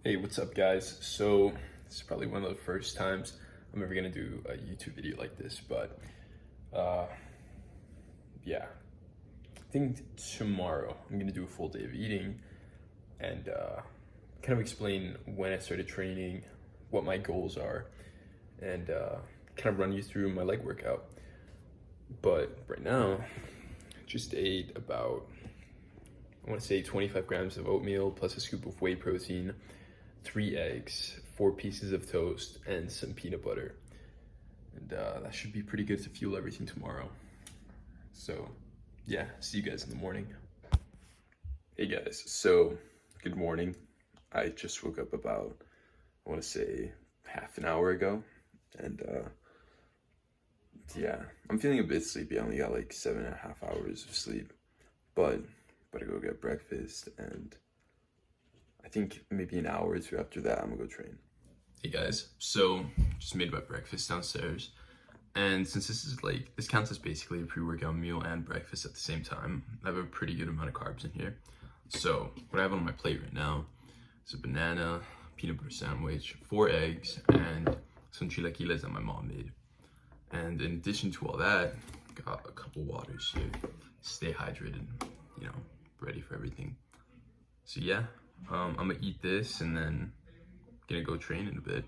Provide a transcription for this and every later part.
Hey, what's up, guys? So, this is probably one of the first times I'm ever gonna do a YouTube video like this, but uh, yeah, I think tomorrow I'm gonna do a full day of eating and kind of explain when I started training, what my goals are, and kind of run you through my leg workout. But right now, I just ate about, I want to say 25 grams of oatmeal plus a scoop of whey protein, 3 eggs, 4 pieces of toast, and some peanut butter. And that should be pretty good to fuel everything tomorrow. So yeah, see you guys in the morning. Hey guys, so good morning. I just woke up about, I want to say half an hour ago. And yeah, I'm feeling a bit sleepy. I only got like 7.5 hours of sleep, but better go get breakfast, and I think maybe an hour or two after that, I'm gonna go train. Hey guys, so just made my breakfast downstairs. And since this counts as basically a pre-workout meal and breakfast at the same time, I have a pretty good amount of carbs in here. So what I have on my plate right now is a banana, peanut butter sandwich, 4 eggs, and some chilaquiles that my mom made. And in addition to all that, got a couple waters here. Stay hydrated, you know, ready for everything. So yeah. I'm gonna eat this and then gonna go train in a bit.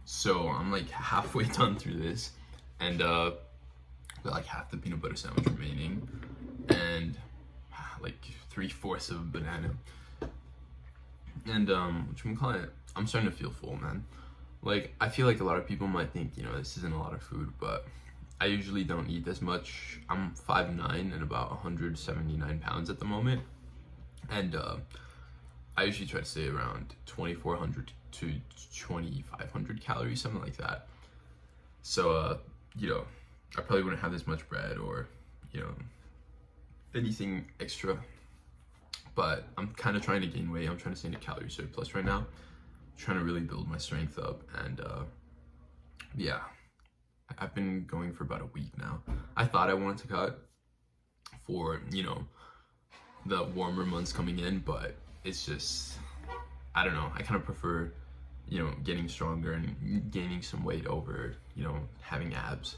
So I'm like halfway done through this, and got like half the peanut butter sandwich remaining, and like 3/4 of a banana. And whatchamacallit, I'm starting to feel full, man. Like, I feel like a lot of people might think, you know, this isn't a lot of food, but I usually don't eat this much. I'm 5'9" and about 179 pounds at the moment. And I usually try to stay around 2,400 to 2,500 calories, something like that. So, you know, I probably wouldn't have this much bread or, you know, anything extra. But I'm kind of trying to gain weight. I'm trying to stay in a calorie surplus right now. I'm trying to really build my strength up. And yeah, I've been going for about a week now. I thought I wanted to cut for, you know, the warmer months coming in, but it's just, I don't know, I kind of prefer, you know, getting stronger and gaining some weight over, you know, having abs.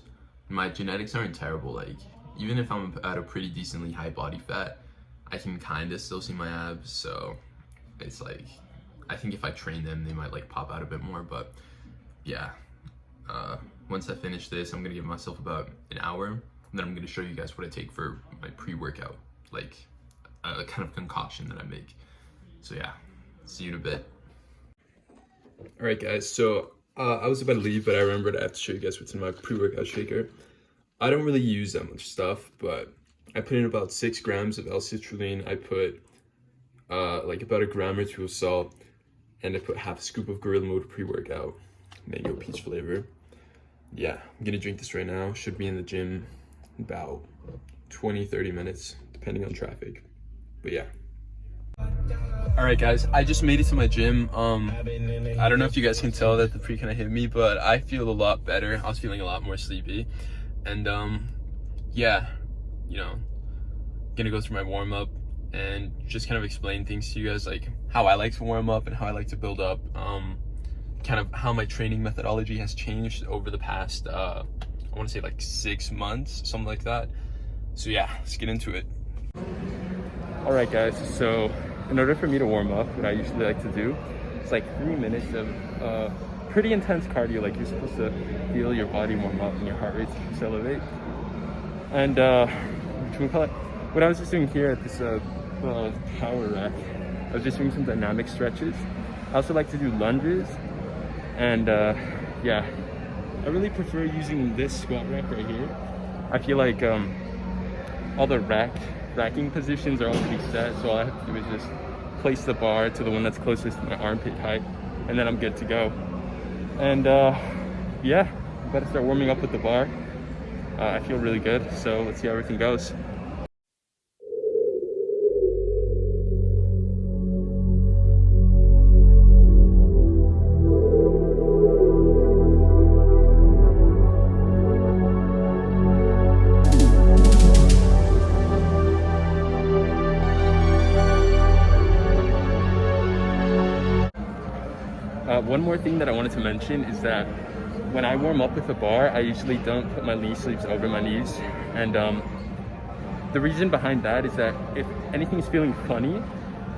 My genetics aren't terrible. Like, even if I'm at a pretty decently high body fat, I can kind of still see my abs. So it's like, I think if I train them, they might like pop out a bit more. But yeah, once I finish this, I'm gonna give myself about an hour, and then I'm gonna show you guys what I take for my pre-workout, like a kind of concoction that I make. So yeah, see you in a bit. All right, guys, so I was about to leave, but I remembered I have to show you guys what's in my pre-workout shaker. I don't really use that much stuff, but I put in about 6 grams of L-citrulline. I put like about a gram or 2 of salt, and I put half a scoop of Gorilla Mode pre-workout, mango peach flavor. Yeah, I'm gonna drink this right now. Should be in the gym in about 20-30 minutes, depending on traffic. But yeah. All right, guys, I just made it to my gym. I don't know if you guys can tell that the pre kind of hit me, but I feel a lot better. I was feeling a lot more sleepy. And yeah, you know, gonna go through my warm up and just kind of explain things to you guys, like how I like to warm up and how I like to build up, kind of how my training methodology has changed over the past, I want to say like 6 months, something like that. So yeah, let's get into it. All right, guys, so in order for me to warm up, what I usually like to do is like 3 minutes of pretty intense cardio. Like, you're supposed to feel your body warm up and your heart rate elevate. And what I was just doing here at this power rack, I was just doing some dynamic stretches. I also like to do lunges, and yeah, I really prefer using this squat rack right here. I feel like all the racking positions are all pretty set, so all I have to do is just place the bar to the one that's closest to my armpit height, and then I'm good to go. And yeah, better start warming up with the bar. I feel really good, so let's see how everything goes. One more thing that I wanted to mention is that when I warm up with a bar, I usually don't put my knee sleeves over my knees. And the reason behind that is that if anything is feeling funny,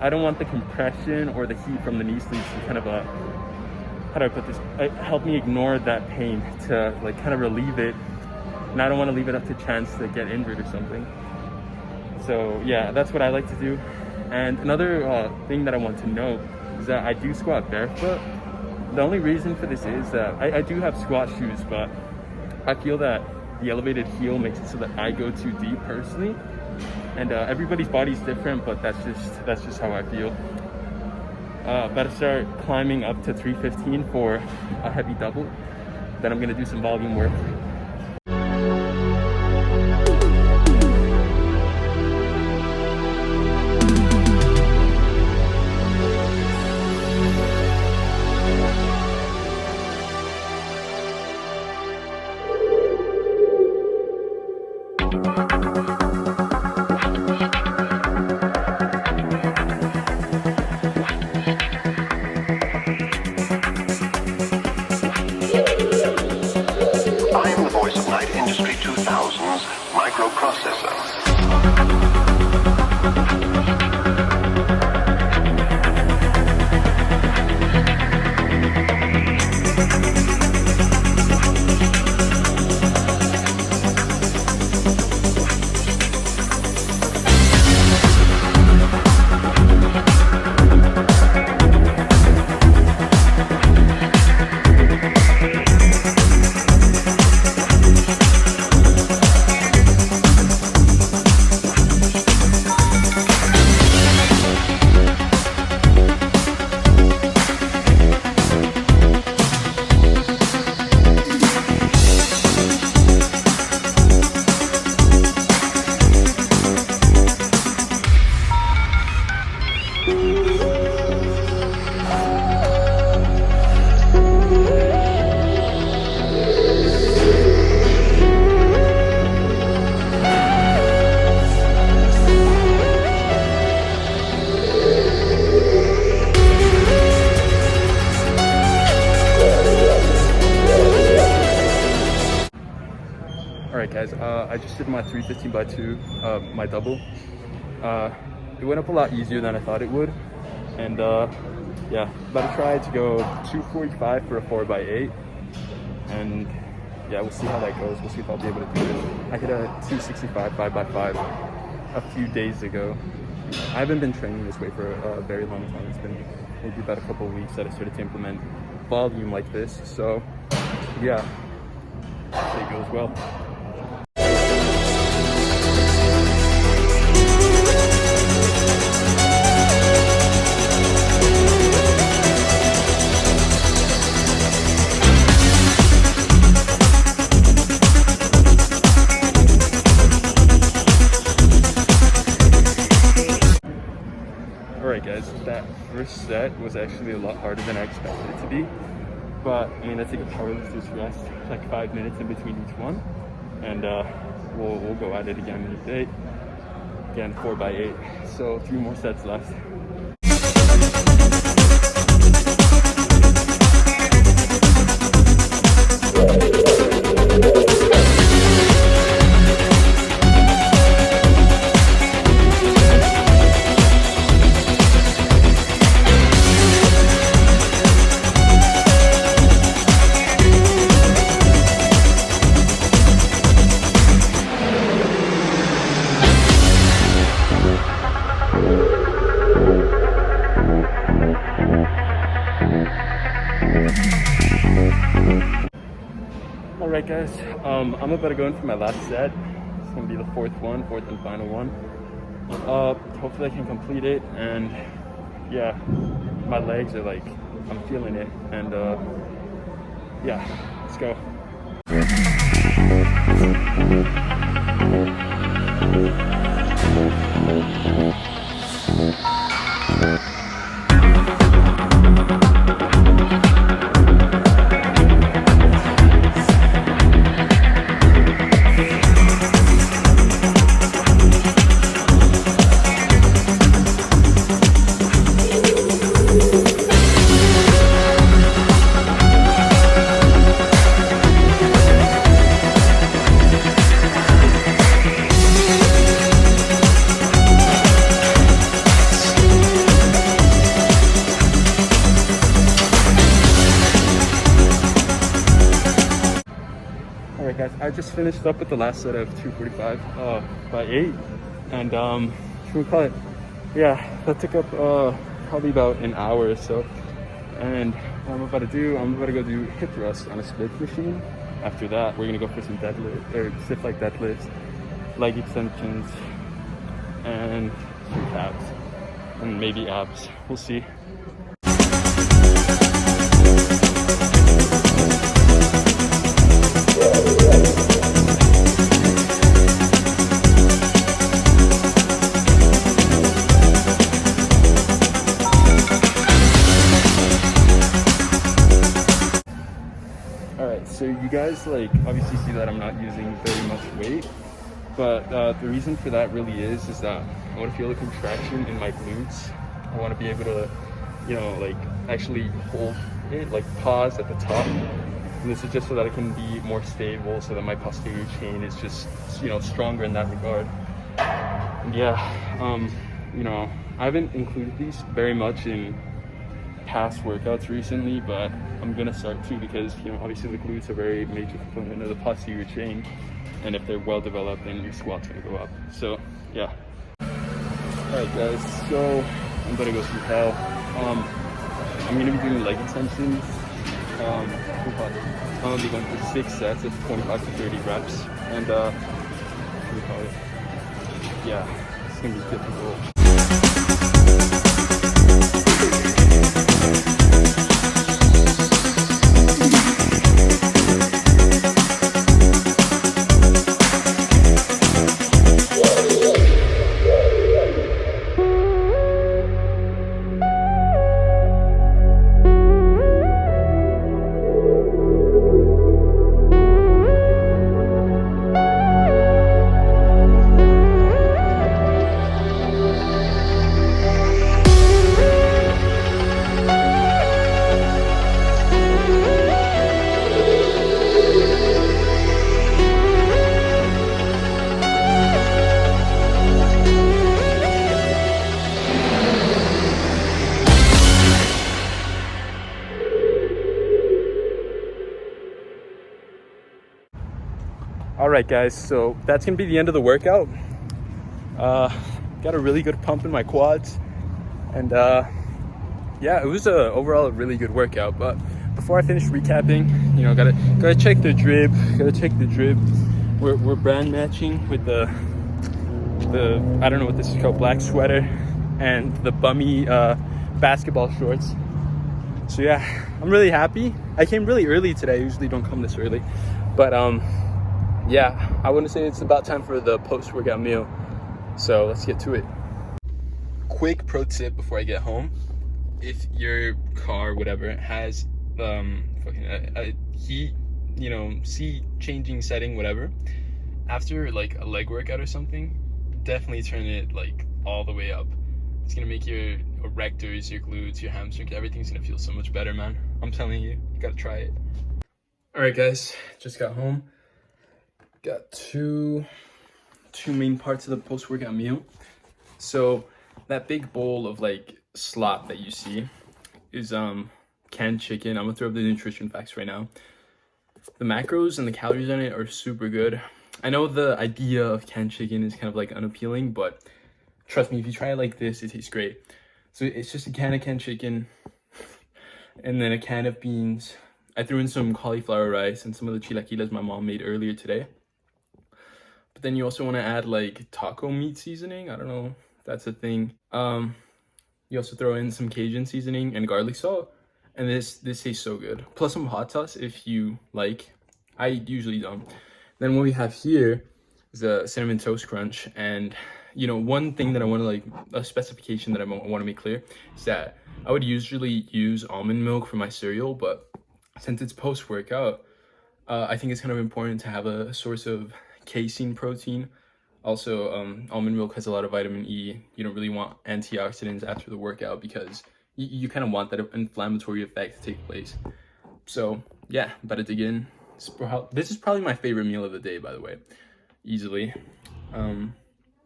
I don't want the compression or the heat from the knee sleeves to kind of, how do I put this? Help me ignore that pain, to like kind of relieve it. And I don't want to leave it up to chance to get injured or something. So yeah, that's what I like to do. And another thing that I want to note is that I do squat barefoot. The only reason for this is that I do have squat shoes, but I feel that the elevated heel makes it so that I go too deep personally. And everybody's body's different, but that's just how I feel. About to start climbing up to 315 for a heavy double. Then I'm gonna do some volume work. Alright guys, I just did my 315 by 2, my double. It went up a lot easier than I thought it would. And yeah, about to try to go 245 for a 4 by 8. And yeah, we'll see how that goes. We'll see if I'll be able to do it. I hit a 265 5 by 5 a few days ago. I haven't been training this way for a very long time. It's been maybe about a couple of weeks that I started to implement volume like this. So yeah, hopefully it goes well. Alright guys, that first set was actually a lot harder than I expected it to be. But I mean, I take a powerlifter's rest, like 5 minutes in between each one. And we'll go at it again in a day. Again, 4 by 8. So 3 more sets left. Alright guys, I'm about to go in for my last set. It's gonna be the fourth and final one. Hopefully I can complete it, and yeah, my legs are like, I'm feeling it, and yeah, let's go. I just finished up with the last set of 245 by 8, and should we call it? Yeah, that took up probably about an hour or so. And what I'm about to go do hip thrust on a split machine. After that, we're gonna go for some deadlift or stiff leg deadlifts, leg extensions, and some calves, and maybe abs. We'll see. Alright, so you guys like obviously see that I'm not using very much weight, but the reason for that really is that I want to feel a contraction in my glutes. I want to be able to, you know, like actually hold it, like pause at the top. And this is just so that I can be more stable, so that my posterior chain is just, you know, stronger in that regard. And yeah, you know, I haven't included these very much in past workouts recently, but I'm gonna start to, because, you know, obviously the glutes are a very major component of the posterior chain, and if they're well developed, then your squat's gonna go up. So yeah. Alright guys, so I'm gonna go through hell. I'm gonna be doing leg extensions. I'm gonna be going for 6 sets of 25 to 30 reps, and what do we call it? Yeah, it's gonna be difficult. All right guys, so that's gonna be the end of the workout. Got a really good pump in my quads, and yeah, it was overall a really good workout. But before I finish recapping, you know, gotta check the drip. We're brand matching with the I don't know what this is called, black sweater and the bummy basketball shorts. So yeah, I'm really happy. I came really early today. I usually don't come this early, but yeah, I want to say it's about time for the post-workout meal. So let's get to it. Quick pro tip before I get home: if your car, whatever, has a heat, you know, seat changing setting, whatever, after like a leg workout or something, definitely turn it like all the way up. It's gonna make your erectors, your glutes, your hamstrings, everything's gonna feel so much better, man. I'm telling you, you gotta try it. All right guys, just got home. Got two main parts of the post-workout meal. So that big bowl of like slop that you see is canned chicken. I'm gonna throw up the nutrition facts right now. The macros and the calories in it are super good. I know the idea of canned chicken is kind of like unappealing, but trust me, if you try it like this, it tastes great. So it's just a can of canned chicken and then a can of beans. I threw in some cauliflower rice and some of the chilaquiles my mom made earlier today. But then you also want to add like taco meat seasoning. I don't know if that's a thing. You also throw in some Cajun seasoning and garlic salt. And this tastes so good. Plus some hot sauce if you like. I usually don't. Then what we have here is a cinnamon toast crunch. And you know, one thing that I want to like, a specification that I want to make clear is that I would usually use almond milk for my cereal, but since it's post-workout, I think it's kind of important to have a source of casein protein. Also, almond milk has a lot of vitamin E. You don't really want antioxidants after the workout because you kind of want that inflammatory effect to take place. So yeah, better dig in. This is probably my favorite meal of the day, by the way, easily.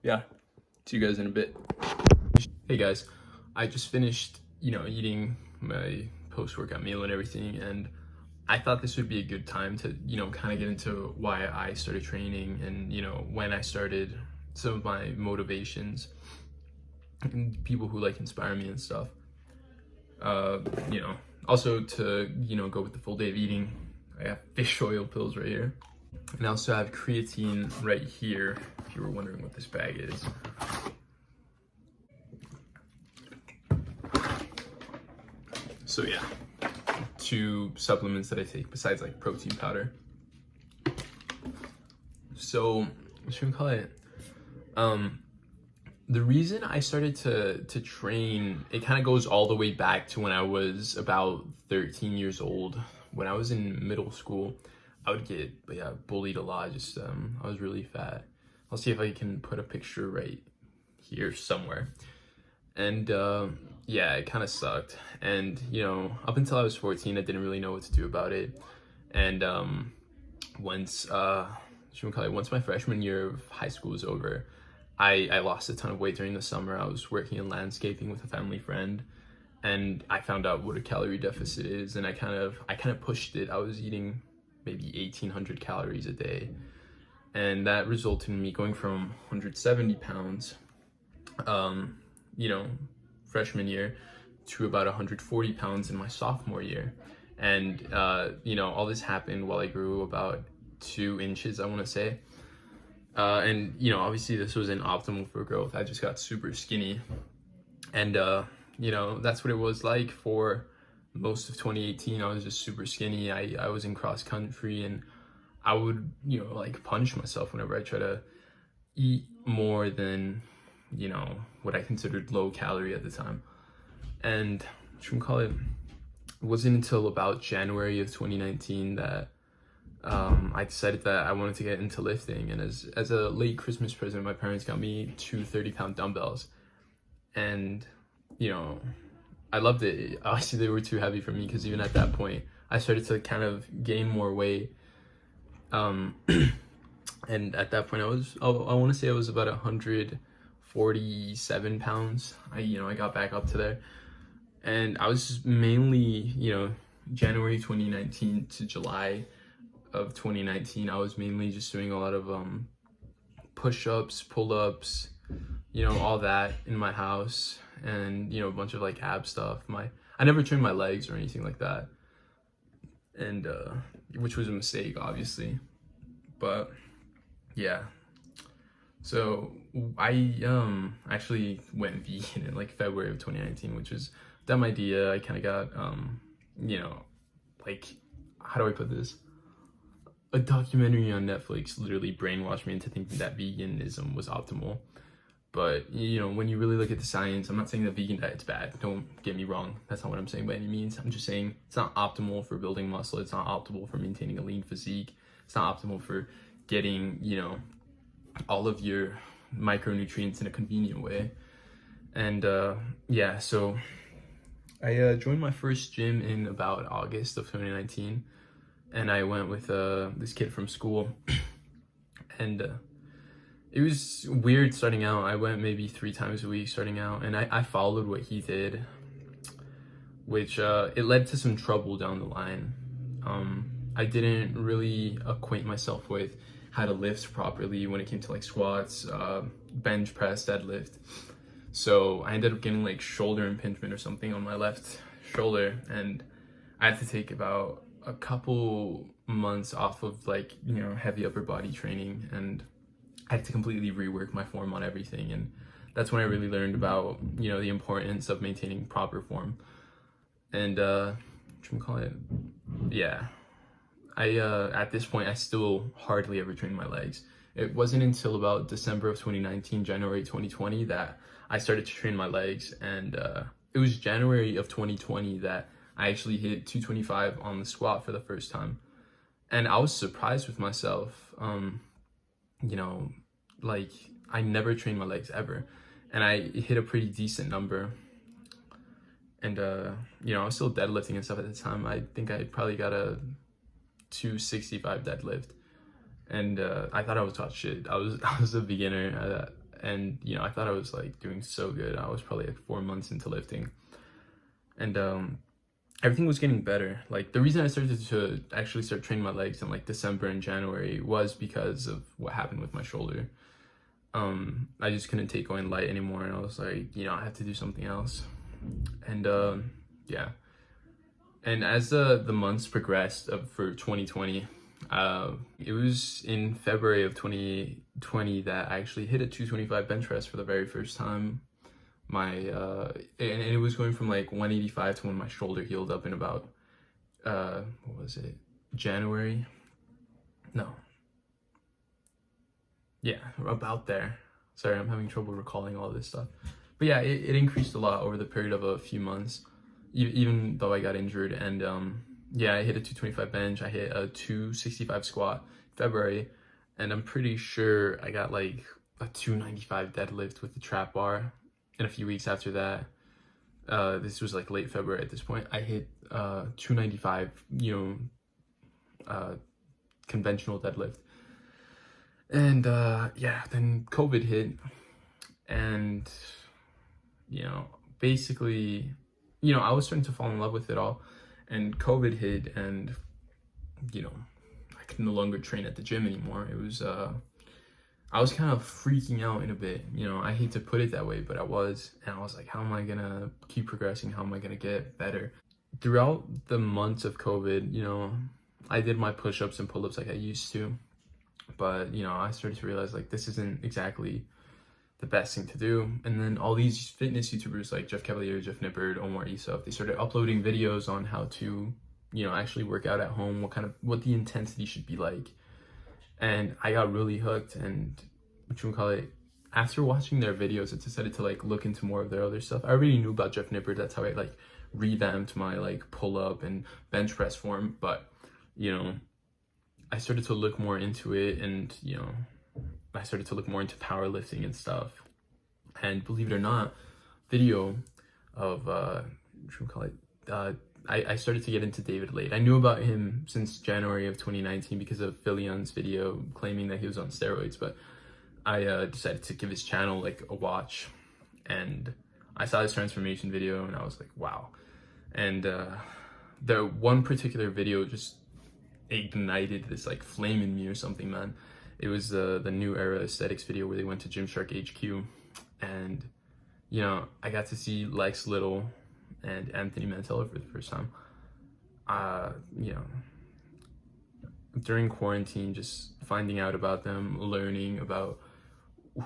Yeah, see you guys in a bit. Hey guys, I just finished, you know, eating my post-workout meal and everything, and I thought this would be a good time to, you know, kind of get into why I started training and, you know, when I started, some of my motivations and people who like inspire me and stuff. You know, also to, you know, go with the full day of eating, I have fish oil pills right here. And I also have creatine right here, if you were wondering what this bag is. So yeah, 2 supplements that I take besides like protein powder. So, what should we call it? The reason I started to train, it kind of goes all the way back to when I was about 13 years old. When I was in middle school, I would get bullied a lot. Just I was really fat. I'll see if I can put a picture right here somewhere. And yeah, it kind of sucked. And you know, up until I was 14, I didn't really know what to do about it. And once once my freshman year of high school was over, I lost a ton of weight during the summer. I was working in landscaping with a family friend, and I found out what a calorie deficit is, and I kind of pushed it. I was eating maybe 1,800 calories a day, and that resulted in me going from 170 pounds, you know, freshman year, to about 140 pounds in my sophomore year. And you know, all this happened while I grew about 2 inches, I want to say. And you know, obviously this wasn't optimal for growth. I just got super skinny, and you know, that's what it was like for most of 2018. I was just super skinny. I was in cross country, and I would, you know, like punish myself whenever I try to eat more than, you know, what I considered low calorie at the time. And what should we call it? It wasn't until about January of 2019 that I decided that I wanted to get into lifting. And as a late Christmas present, my parents got me 2 30-pound dumbbells, and you know, I loved it. Obviously they were too heavy for me, because even at that point I started to kind of gain more weight, and at that point I want to say I was about 147 pounds. I got back up to there, and I was mainly, you know, January 2019 to July of 2019, I was mainly just doing a lot of push-ups, pull-ups, you know, all that in my house, and you know, a bunch of like ab stuff. I never trained my legs or anything like that, and which was a mistake, obviously. But yeah, so I actually went vegan in like February of 2019, which was a dumb idea. I kind of got you know, like, how do I put this? A documentary on Netflix literally brainwashed me into thinking that veganism was optimal. But you know, when you really look at the science, I'm not saying the vegan diet's bad, don't get me wrong, that's not what I'm saying by any means. I'm just saying it's not optimal for building muscle, it's not optimal for maintaining a lean physique, it's not optimal for getting, you know, all of your micronutrients in a convenient way. And yeah, so I joined my first gym in about August of 2019, and I went with this kid from school, and it was weird starting out. I went maybe 3 times a week starting out, and I followed what he did, which it led to some trouble down the line. I didn't really acquaint myself with how to lift properly when it came to like squats, bench press, deadlift. So I ended up getting like shoulder impingement or something on my left shoulder, and I had to take about a couple months off of like, you know, heavy upper body training, and I had to completely rework my form on everything. And that's when I really learned about, you know, the importance of maintaining proper form. And what should we call it? Yeah, I at this point I still hardly ever trained my legs. It wasn't until about December of 2019, January 2020 that I started to train my legs, and it was January of 2020 that I actually hit 225 on the squat for the first time. And I was surprised with myself. You know, like, I never trained my legs ever, and I hit a pretty decent number. And you know, I was still deadlifting and stuff at the time. I think I probably got a 265 deadlift, and I thought I was hot shit. I was a beginner, and you know, I thought I was like doing so good. I was probably like 4 months into lifting, and everything was getting better. Like the reason I started to actually start training my legs in like December and January was because of what happened with my shoulder. I just couldn't take going light anymore, and I was like, you know, I have to do something else. And yeah. And as the months progressed for 2020, it was in February of 2020 that I actually hit a 225 bench press for the very first time. And it was going from like 185 to when my shoulder healed up in about what was it, January? No. Yeah, about there. Sorry, I'm having trouble recalling all this stuff. But yeah, it increased a lot over the period of a few months, even though I got injured. And yeah, I hit a 225 bench. I hit a 265 squat February, and I'm pretty sure I got like a 295 deadlift with the trap bar. And a few weeks after that, this was like late February at this point, I hit 295, conventional deadlift. And yeah, then COVID hit, and basically, I was starting to fall in love with it all, and COVID hit, and I could no longer train at the gym anymore. It was I was kind of freaking out in a bit. I hate to put it that way, but I was, and I was like, how am I gonna keep progressing? How am I gonna get better? Throughout the months of COVID, I did my push-ups and pull-ups like I used to. But, I started to realize like this isn't exactly the best thing to do. And then all these fitness YouTubers like Jeff Cavalier, Jeff Nippard, Omar Isuf, they started uploading videos on how to, actually work out at home, what the intensity should be like. And I got really hooked, and after watching their videos, I decided to like look into more of their other stuff. I already knew about Jeff Nippard. That's how I like revamped my like pull-up and bench press form. But, I started to look more into it, and I started to look more into powerlifting and stuff. And believe it or not, video of I started to get into David Lade. I knew about him since January of 2019 because of Philion's video claiming that he was on steroids, but I decided to give his channel like a watch, and I saw his transformation video, and I was like, wow. And the one particular video just ignited this like flame in me or something, man. It was the New Era Aesthetics video where they went to Gymshark HQ, and I got to see Lex Little and Anthony Mantella for the first time. During quarantine, just finding out about them, learning about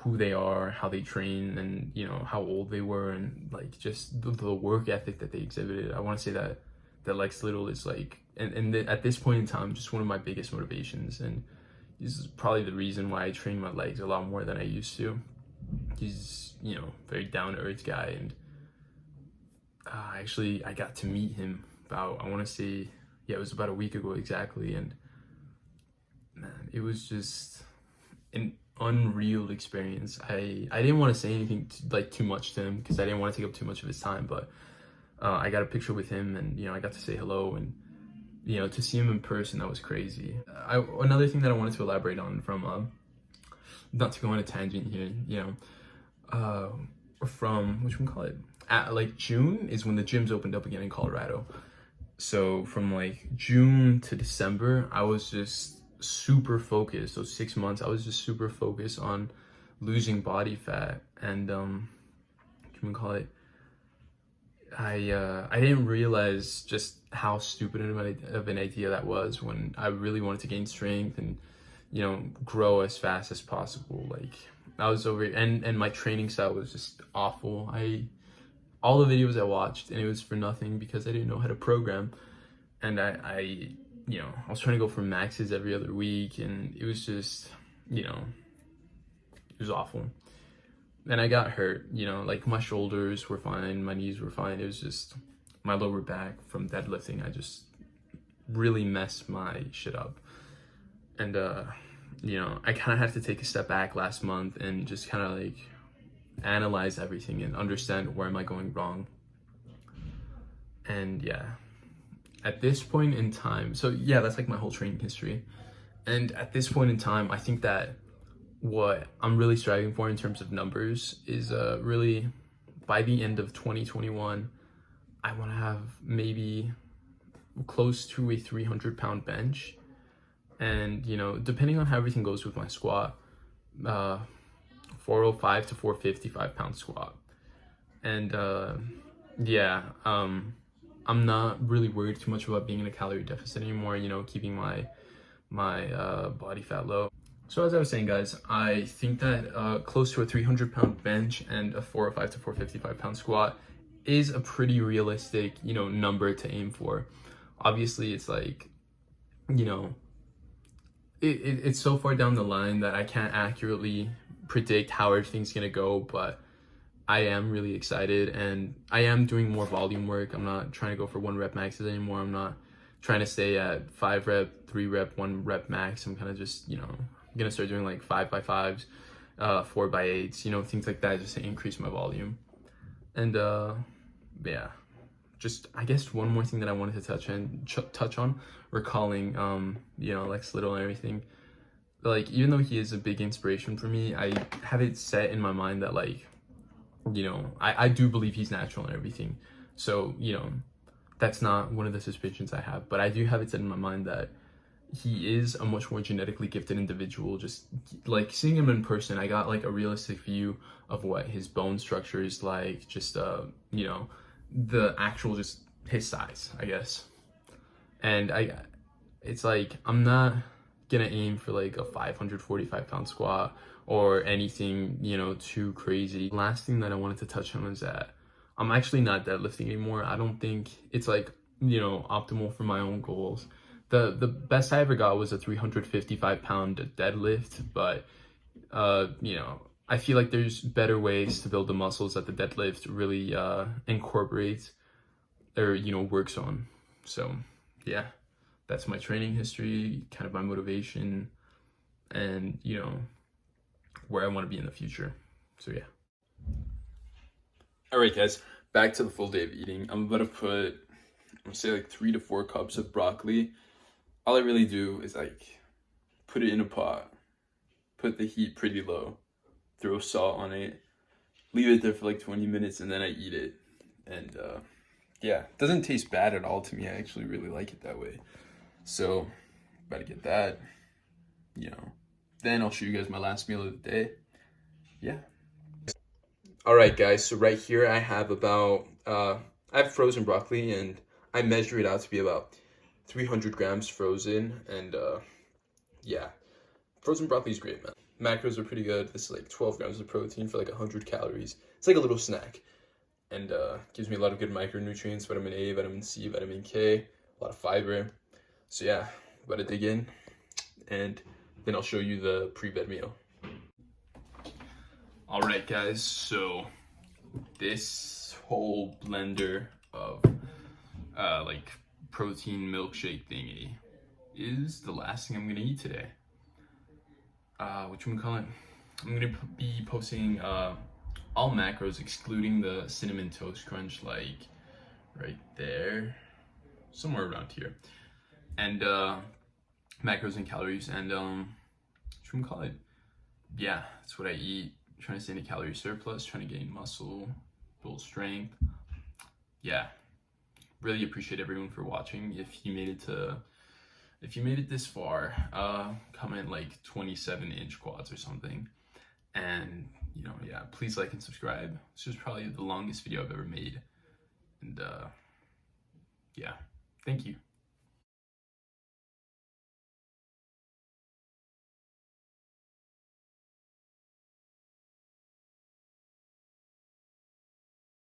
who they are, how they train, and how old they were, and like just the work ethic that they exhibited. I want to say that Lex Little is like, at this point in time, just one of my biggest motivations, and he's probably the reason why I train my legs a lot more than I used to. He's very down to earth guy, and actually I got to meet him about, I want to say, it was about a week ago exactly, and man, it was just an unreal experience. I didn't want to say anything too much to him because I didn't want to take up too much of his time, but I got a picture with him, and I got to say hello, and to see him in person, that was crazy. Another thing that I wanted to elaborate on, from not to go on a tangent here, from like June is when the gyms opened up again in Colorado. So from like June to December, I was just super focused. Those 6 months, I was just super focused on losing body fat, and I didn't realize just how stupid of an idea that was when I really wanted to gain strength and grow as fast as possible. Like I was and my training style was just awful. All the videos I watched, and it was for nothing because I didn't know how to program, and I was trying to go for maxes every other week, and it was just it was awful. And I got hurt, like my shoulders were fine, my knees were fine. It was just my lower back from deadlifting. I just really messed my shit up. And, I kind of had to take a step back last month and just kind of like analyze everything and understand where am I going wrong. And yeah, at this point in time, so yeah, that's like my whole training history. And at this point in time, I think that what I'm really striving for in terms of numbers is really by the end of 2021, I want to have maybe close to a 300-pound bench. And, you know, depending on how everything goes with my squat, 405 to 455 pound squat. And yeah, I'm not really worried too much about being in a calorie deficit anymore, you know, keeping my body fat low. So as I was saying, guys, I think that close to a 300-pound bench and a 405 to 455 pound squat is a pretty realistic, you know, number to aim for. Obviously, it's like, you know, it's so far down the line that I can't accurately predict how everything's gonna go, but I am really excited, and I am doing more volume work. I'm not trying to go for 1 rep maxes anymore. I'm not trying to stay at 5 rep, 3 rep, 1 rep max. I'm kind of just, you know, I'm gonna start doing like 5x5s, 4x8s, you know, things like that, just to increase my volume. And yeah, just I guess one more thing that I wanted to touch on, recalling you know, Lex Little and everything. Like, even though he is a big inspiration for me, I have it set in my mind that, like, you know, I do believe he's natural and everything. So, you know, that's not one of the suspicions I have, but I do have it set in my mind that he is a much more genetically gifted individual. Just like seeing him in person, I got like a realistic view of what his bone structure is like, just you know, the actual, just his size, I guess. And it's like, I'm not gonna aim for like a 545-pound squat or anything, you know, too crazy. Last thing that I wanted to touch on is that I'm actually not deadlifting anymore. I don't think it's like, you know, optimal for my own goals. The best I ever got was a 355-pound deadlift, but you know, I feel like there's better ways to build the muscles that the deadlift really incorporates or, you know, works on. So yeah, that's my training history, kind of my motivation, and, you know, where I want to be in the future. So yeah. All right, guys, back to the full day of eating. I'm about to put, I'm gonna say like 3 to 4 cups of broccoli. All I really do is like put it in a pot, put the heat pretty low, throw salt on it, leave it there for like 20 minutes, and then I eat it. And yeah, it doesn't taste bad at all to me. I actually really like it that way. So, about to get that, you know. Then I'll show you guys my last meal of the day. Yeah. All right, guys, so right here I have about, I have frozen broccoli, and I measure it out to be about 300 grams frozen. And yeah, frozen broccoli is great, man. Macros are pretty good. This is like 12 grams of protein for like 100 calories. It's like a little snack, and gives me a lot of good micronutrients, vitamin A, vitamin C, vitamin K, a lot of fiber. So yeah, about to dig in, and then I'll show you the pre-bed meal. All right, guys, so this whole blender of like protein milkshake thingy is the last thing I'm gonna eat today. Whatchamacallit? I'm gonna be posting all macros excluding the cinnamon toast crunch, like right there, somewhere around here, and macros and calories, and whatchamacallit? Yeah, that's what I eat. Trying to stay in a calorie surplus, trying to gain muscle, build strength. Yeah, really appreciate everyone for watching. If you made it this far, comment like 27-inch quads or something. And, you know, yeah, please like and subscribe. This is probably the longest video I've ever made. And yeah, thank you.